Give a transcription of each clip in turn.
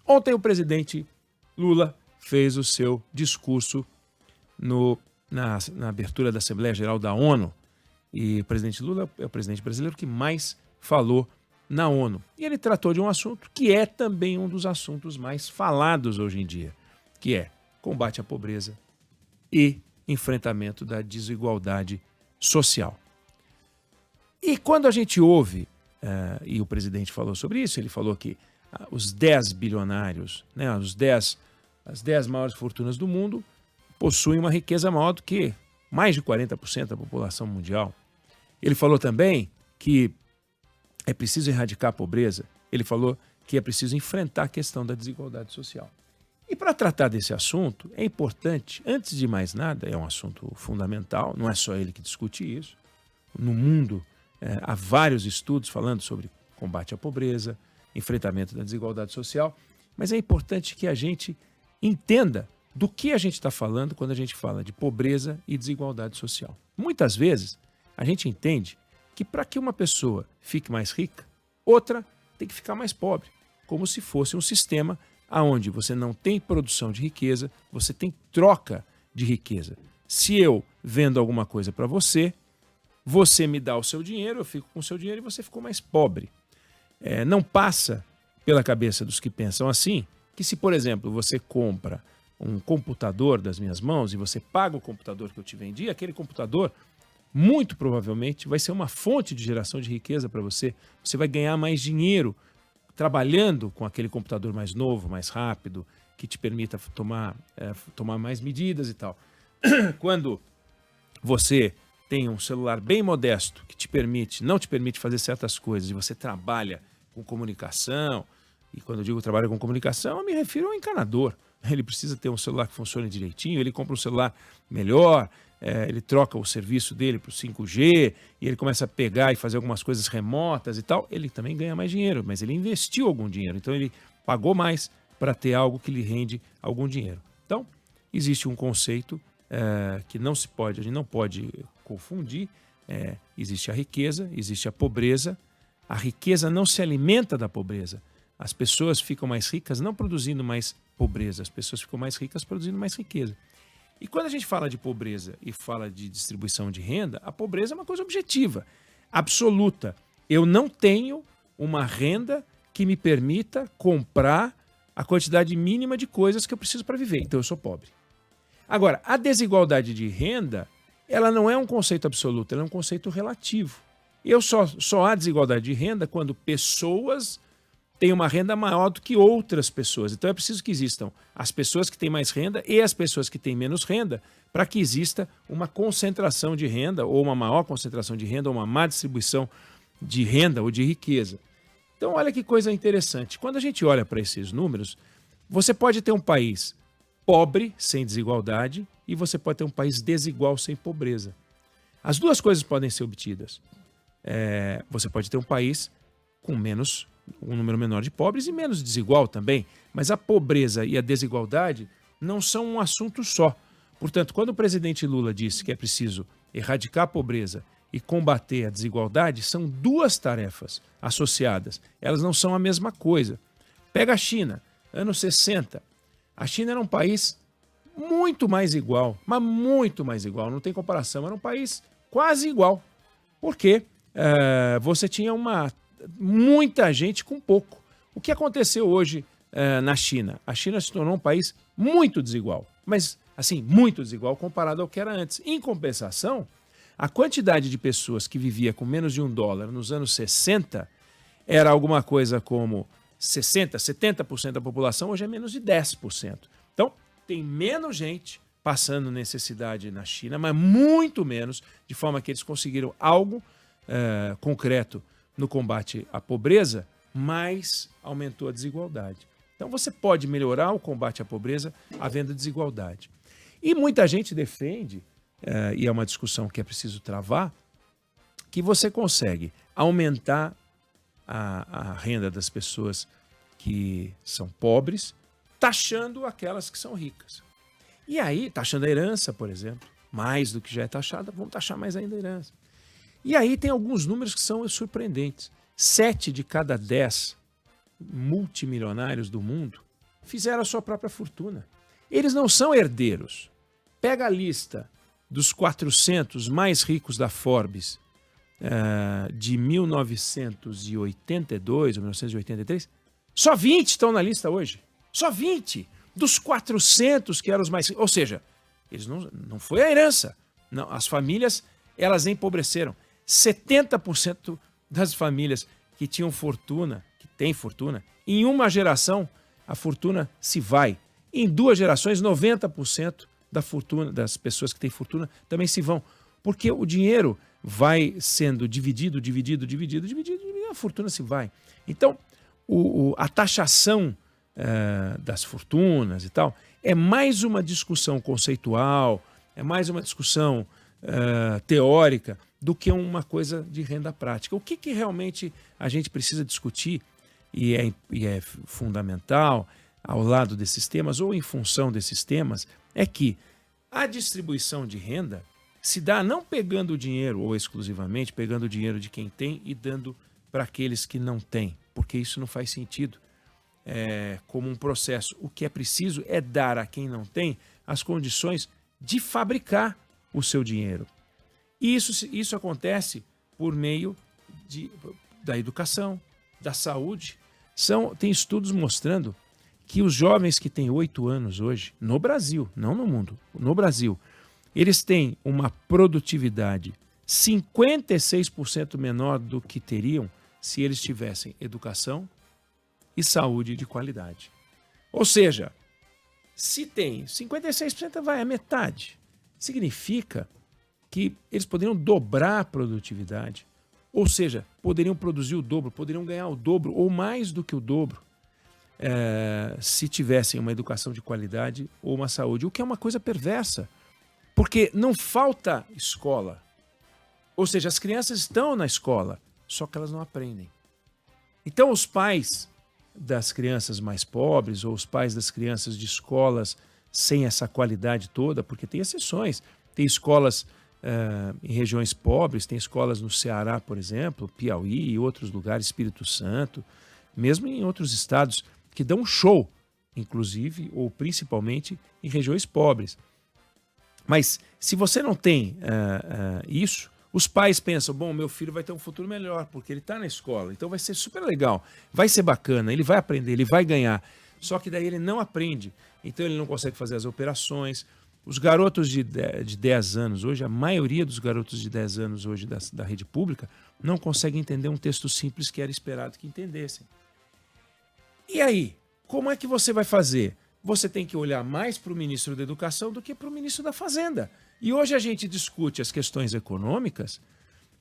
Ontem o presidente Lula fez o seu discurso na abertura da Assembleia Geral da ONU. E o presidente Lula é o presidente brasileiro que mais falou na ONU. E ele tratou de um assunto que é também um dos assuntos mais falados hoje em dia, que é combate à pobreza e enfrentamento da desigualdade social. E quando a gente ouve, e o presidente falou sobre isso, ele falou que os 10 bilionários, né, as 10 maiores fortunas do mundo, possuem uma riqueza maior do que mais de 40% da população mundial. Ele falou também que é preciso erradicar a pobreza. Ele falou que é preciso enfrentar a questão da desigualdade social. E para tratar desse assunto, é importante, antes de mais nada, é um assunto fundamental, não é só ele que discute isso. No mundo, há vários estudos falando sobre combate à pobreza, enfrentamento da desigualdade social, mas é importante que a gente entenda do que a gente está falando quando a gente fala de pobreza e desigualdade social. Muitas vezes, a gente entende que para que uma pessoa fique mais rica, outra tem que ficar mais pobre, como se fosse um sistema onde você não tem produção de riqueza, você tem troca de riqueza. Se eu vendo alguma coisa para você, você me dá o seu dinheiro, eu fico com o seu dinheiro e você ficou mais pobre. Não passa pela cabeça dos que pensam assim, que se, por exemplo, você compra um computador das minhas mãos e você paga o computador que eu te vendi, aquele computador muito provavelmente vai ser uma fonte de geração de riqueza para você. Você vai ganhar mais dinheiro trabalhando com aquele computador mais novo, mais rápido, que te permita tomar mais medidas e tal. Quando você tem um celular bem modesto que não te permite fazer certas coisas e você trabalha com comunicação, e quando eu digo trabalho com comunicação, eu me refiro ao encanador. Ele precisa ter um celular que funcione direitinho, ele compra um celular melhor, ele troca o serviço dele para o 5G, e ele começa a pegar e fazer algumas coisas remotas e tal, ele também ganha mais dinheiro, mas ele investiu algum dinheiro, então ele pagou mais para ter algo que lhe rende algum dinheiro. Então, existe um conceito que a gente não pode confundir, existe a riqueza, existe a pobreza. A riqueza não se alimenta da pobreza. As pessoas ficam mais ricas não produzindo mais pobreza, as pessoas ficam mais ricas produzindo mais riqueza. E quando a gente fala de pobreza e fala de distribuição de renda, a pobreza é uma coisa objetiva, absoluta. Eu não tenho uma renda que me permita comprar a quantidade mínima de coisas que eu preciso para viver, então eu sou pobre. Agora, a desigualdade de renda, ela não é um conceito absoluto, ela é um conceito relativo. Só há desigualdade de renda quando pessoas têm uma renda maior do que outras pessoas. Então é preciso que existam as pessoas que têm mais renda e as pessoas que têm menos renda para que exista uma concentração de renda, ou uma maior concentração de renda, ou uma má distribuição de renda ou de riqueza. Então olha que coisa interessante. Quando a gente olha para esses números, você pode ter um país pobre, sem desigualdade, e você pode ter um país desigual, sem pobreza. As duas coisas podem ser obtidas. Você pode ter um país com um número menor de pobres e menos desigual também, mas a pobreza e a desigualdade não são um assunto só. Portanto, quando o presidente Lula disse que é preciso erradicar a pobreza e combater a desigualdade, são duas tarefas associadas. Elas não são a mesma coisa. Pega a China, anos 60. A China era um país muito mais igual, mas muito mais igual, não tem comparação, era um país quase igual. Porque você tinha muita gente com pouco. O que aconteceu hoje na China? A China se tornou um país muito desigual, mas assim, muito desigual comparado ao que era antes. Em compensação, a quantidade de pessoas que vivia com menos de $1 nos anos 60 era alguma coisa como 60%, 70% da população, hoje é menos de 10%. Então, tem menos gente passando necessidade na China, mas muito menos, de forma que eles conseguiram algo concreto no combate à pobreza, mas aumentou a desigualdade. Então você pode melhorar o combate à pobreza havendo desigualdade. E muita gente defende, e é uma discussão que é preciso travar, que você consegue aumentar a renda das pessoas que são pobres, taxando aquelas que são ricas. E aí, taxando a herança, por exemplo, mais do que já é taxada, vamos taxar mais ainda a herança. E aí tem alguns números que são surpreendentes. 7 de cada 10 multimilionários do mundo fizeram a sua própria fortuna. Eles não são herdeiros. Pega a lista dos 400 mais ricos da Forbes de 1982 ou 1983, só 20 estão na lista hoje. Só 20 dos 400 que eram os mais ricos. Ou seja, eles não foi a herança. Não, as famílias, elas empobreceram. 70% das famílias que tinham fortuna, que têm fortuna, em uma geração a fortuna se vai. Em 2 gerações, 90% da fortuna, das pessoas que têm fortuna também se vão. Porque o dinheiro vai sendo dividido, a fortuna se vai. Então, a taxação das fortunas e tal é mais uma discussão conceitual, é mais uma discussão teórica do que uma coisa de renda prática. O que realmente a gente precisa discutir e é fundamental ao lado desses temas ou em função desses temas é que a distribuição de renda se dá não pegando o dinheiro ou exclusivamente pegando o dinheiro de quem tem e dando para aqueles que não têm, porque isso não faz sentido como um processo. O que é preciso é dar a quem não tem as condições de fabricar o seu dinheiro. E isso acontece por meio da educação, da saúde. Tem estudos mostrando que os jovens que têm 8 anos hoje, no Brasil, não no mundo, no Brasil, eles têm uma produtividade 56% menor do que teriam se eles tivessem educação e saúde de qualidade. Ou seja, se tem 56%, vai a metade. Significa que eles poderiam dobrar a produtividade, ou seja, poderiam produzir o dobro, poderiam ganhar o dobro ou mais do que o dobro se tivessem uma educação de qualidade ou uma saúde, o que é uma coisa perversa, porque não falta escola. Ou seja, as crianças estão na escola, só que elas não aprendem. Então, os pais das crianças mais pobres ou os pais das crianças de escolas sem essa qualidade toda, porque tem exceções, tem escolas em regiões pobres, tem escolas no Ceará, por exemplo, Piauí e outros lugares, Espírito Santo, mesmo em outros estados que dão show, inclusive ou principalmente em regiões pobres. Mas se você não tem isso, os pais pensam, bom, meu filho vai ter um futuro melhor, porque ele está na escola, então vai ser super legal, vai ser bacana, ele vai aprender, ele vai ganhar. Só que daí ele não aprende, então ele não consegue fazer as operações. Os garotos de 10 anos hoje, a maioria dos garotos de 10 anos hoje da rede pública, não consegue entender um texto simples que era esperado que entendessem. E aí, como é que você vai fazer? Você tem que olhar mais para o ministro da Educação do que para o ministro da Fazenda. E hoje a gente discute as questões econômicas,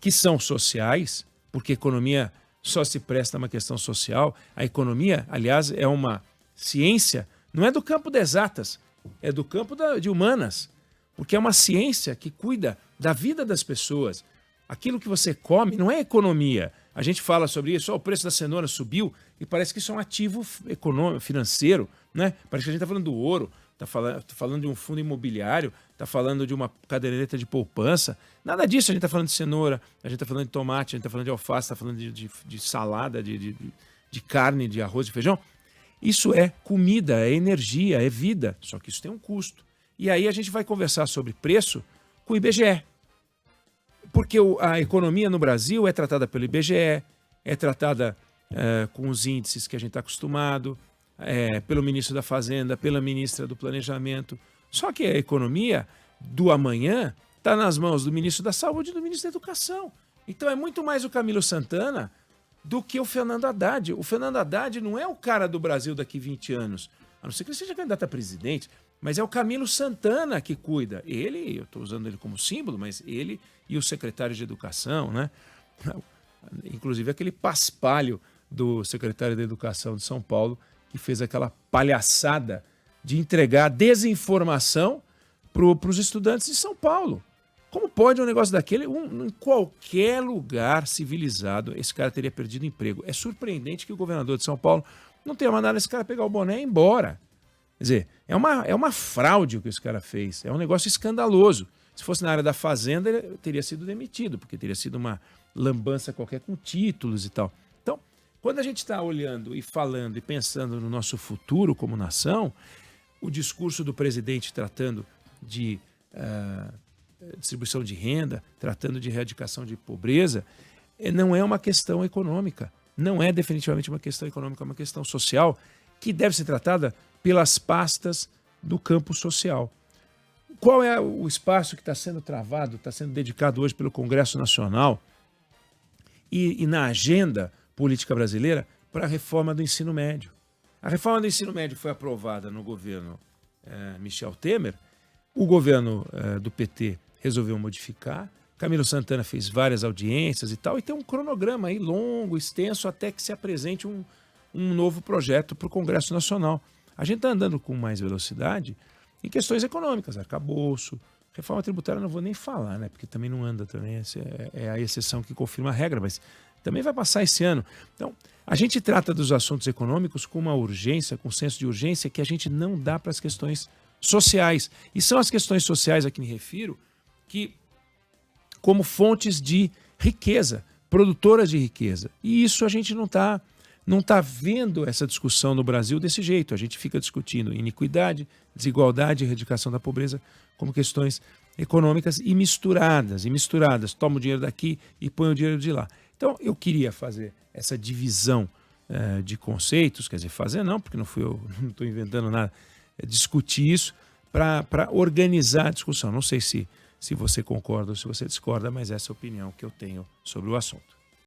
que são sociais, porque economia só se presta a uma questão social. A economia, aliás, é uma ciência, não é do campo de exatas, é do campo de humanas, porque é uma ciência que cuida da vida das pessoas. Aquilo que você come não é economia. A gente fala sobre isso, o preço da cenoura subiu e parece que isso é um ativo econômico, financeiro, né? Parece que a gente está falando do ouro, está falando de um fundo imobiliário, está falando de uma caderneta de poupança. Nada disso, a gente está falando de cenoura, a gente está falando de tomate, a gente está falando de alface, está falando de salada, de carne, de arroz e feijão. Isso é comida, é energia, é vida, só que isso tem um custo. E aí a gente vai conversar sobre preço com o IBGE. Porque a economia no Brasil é tratada pelo IBGE, é tratada com os índices que a gente está acostumado, pelo ministro da Fazenda, pela ministra do Planejamento. Só que a economia do amanhã está nas mãos do ministro da Saúde e do ministro da Educação. Então é muito mais o Camilo Santana do que o Fernando Haddad. O Fernando Haddad não é o cara do Brasil daqui 20 anos, a não ser que ele seja candidato a presidente, mas é o Camilo Santana que cuida. Ele, eu estou usando ele como símbolo, mas ele e o secretário de Educação, né? Inclusive aquele paspalho do secretário de Educação de São Paulo, que fez aquela palhaçada de entregar desinformação para os estudantes de São Paulo. Como pode um negócio daquele, em qualquer lugar civilizado, esse cara teria perdido emprego? É surpreendente que o governador de São Paulo não tenha mandado esse cara pegar o boné e ir embora. Quer dizer, é uma fraude o que esse cara fez, é um negócio escandaloso. Se fosse na área da Fazenda, ele teria sido demitido, porque teria sido uma lambança qualquer com títulos e tal. Então, Quando a gente está olhando e falando e pensando no nosso futuro como nação, o discurso do presidente tratando de distribuição de renda, tratando de erradicação de pobreza, não é uma questão econômica. Não é definitivamente uma questão econômica, é uma questão social que deve ser tratada pelas pastas do campo social. Qual é o espaço que está sendo travado, está sendo dedicado hoje pelo Congresso Nacional e na agenda política brasileira para a reforma do ensino médio? A reforma do ensino médio foi aprovada no governo Michel Temer, o governo do PT resolveu modificar, Camilo Santana fez várias audiências e tal, e tem um cronograma aí longo, extenso, até que se apresente um novo projeto para o Congresso Nacional. A gente está andando com mais velocidade em questões econômicas, arcabouço, reforma tributária não vou nem falar, né? Porque também não anda, também é a exceção que confirma a regra, mas também vai passar esse ano. Então, a gente trata dos assuntos econômicos com uma urgência, com um senso de urgência que a gente não dá para as questões sociais. E são as questões sociais a que me refiro que como fontes de riqueza, produtoras de riqueza. E isso a gente não tá vendo essa discussão no Brasil desse jeito. A gente fica discutindo iniquidade, desigualdade e erradicação da pobreza como questões econômicas e misturadas. Toma o dinheiro daqui e põe o dinheiro de lá. Então, eu queria fazer essa divisão de conceitos, quer dizer, fazer não, porque não fui eu, não estou inventando nada, discutir isso para organizar a discussão. Não sei se você concorda ou se você discorda, mas essa é a opinião que eu tenho sobre o assunto.